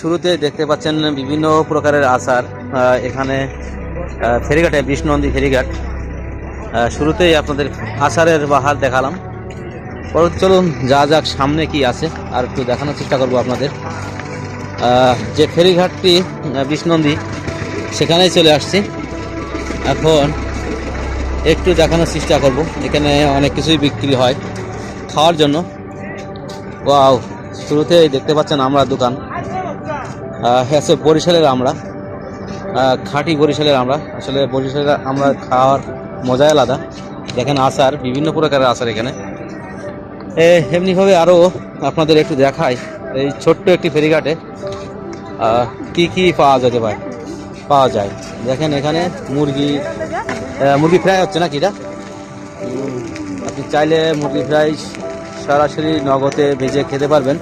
শুরুতে দেখতে পাচ্ছেন বিভিন্ন প্রকারের আচার এখানে ফেরিঘাটে বিষ্ণুনন্দী ফেরিঘাট। শুরুতেই আপনাদের আচারের বাহার দেখালাম। পরে চলুন যা যাক সামনে কি আছে আর একটু দেখানোর চেষ্টা করব আপনাদের। যে ফেরিঘাটটি বিষ্ণুনন্দী সেখানেই চলে আসছি। এখন একটু দেখানোর চেষ্টা করব। এখানে অনেক কিছুই বিক্রি হয় খাওয়ার জন্য। ওয়াও, শুরুতেই দেখতে পাচ্ছেন আমরা দোকান হচ্ছে বরিশালের আমরা, খাঁটি বরিশালের আমরা। আসলে বরিশালের আমরা খাওয়ার মজাই আলাদা। দেখেন আচার, বিভিন্ন প্রকারের আচার এখানে। এমনিভাবে আরও আপনাদের একটু দেখাই এই ছোট্ট একটি ফেরিঘাটে কি কি পাওয়া যায়। দেখেন এখানে মুরগি ফ্রাই হচ্ছে না কিটা। আপনি চাইলে মুরগি ফ্রাই সরাসরি নগদে ভেজে খেতে পারবেন,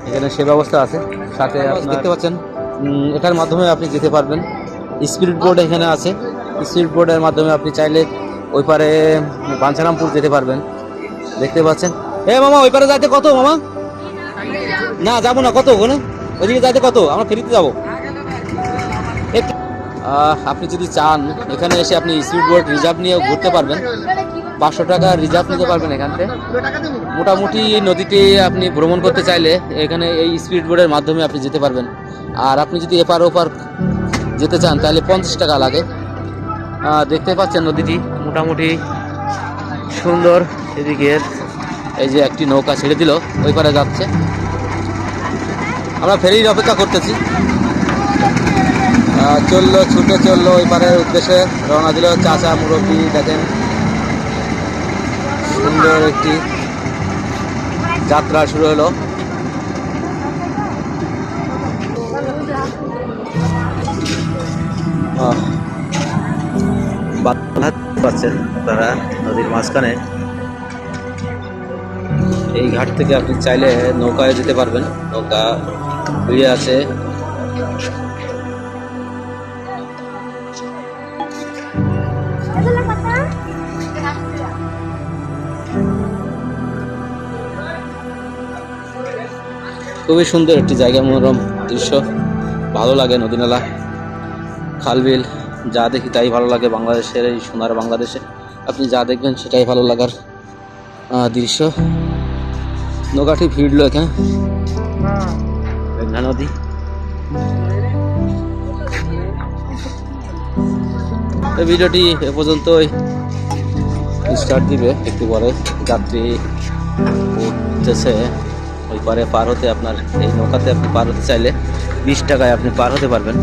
এখানে সে ব্যবস্থা আছে। সাথে দেখতে পাচ্ছেন এটার মাধ্যমে আপনি যেতে পারবেন। স্পিড বোট এখানে আছে, স্পিড বোটের মাধ্যমে আপনি চাইলে ওই পারে বাঞ্ছারামপুর যেতে পারবেন। দেখতে পাচ্ছেন। মামা ওই পারে যাইতে কত মামা? না যাবো না, কত ওখানে ওইদিকে যাইতে কত? আমরা ফেরিতে যাবো। আপনি যদি চান এখানে এসে আপনি স্পিড বোট রিজার্ভ নিয়ে ঘুরতে পারবেন। 500 টাকা রিজার্ভ নিতে পারবেন এখান থেকে। মোটামুটি নদীতে আপনি ভ্রমণ করতে চাইলে এখানে এই স্পিড বোটের মাধ্যমে আপনি যেতে পারবেন। আর আপনি যদি এপার ওপার যেতে চান তাহলে 50 টাকা লাগে। দেখতে পাচ্ছেন নদীটি মোটামুটি সুন্দর। এদিকে এই যে একটি নৌকা ছেড়ে দিল, ওই পারে যাচ্ছে। আমরা ফেরির অপেক্ষা করতেছি। ছুটে চললো ওই পারের উদ্দেশ্যে রওনা দিল চাচা মুরব্বী। দেখেন সুন্দর একটি যাত্রা শুরু হলো। পাচ্ছেন আপনারা নদীর মাঝখানে। এই ঘাট থেকে আপনি চাইলে নৌকায় যেতে পারবেন। নৌকা ভিড়ে আছে। খুবই সুন্দর একটি জায়গা, মনোরম দৃশ্য, ভালো লাগে। নদী নালা, খালবিল যা দেখি তাই ভালো লাগে। বাংলাদেশের এই সোনার বাংলাদেশে আপনি যা দেখবেন সেটাই ভালো লাগার দৃশ্য। নৌকাটি ভিড়লো এখানে, মেঘনা নদী। এই ভিডিওটি এ পর্যন্তই স্টার্ট দিবে একটু পরে। যাত্রী উঠতেছে ওই পারে পার হতে। আপনার এই নৌকাতে আপনি পার হতে চাইলে 20 টাকায় আপনি পার হতে পারবেন।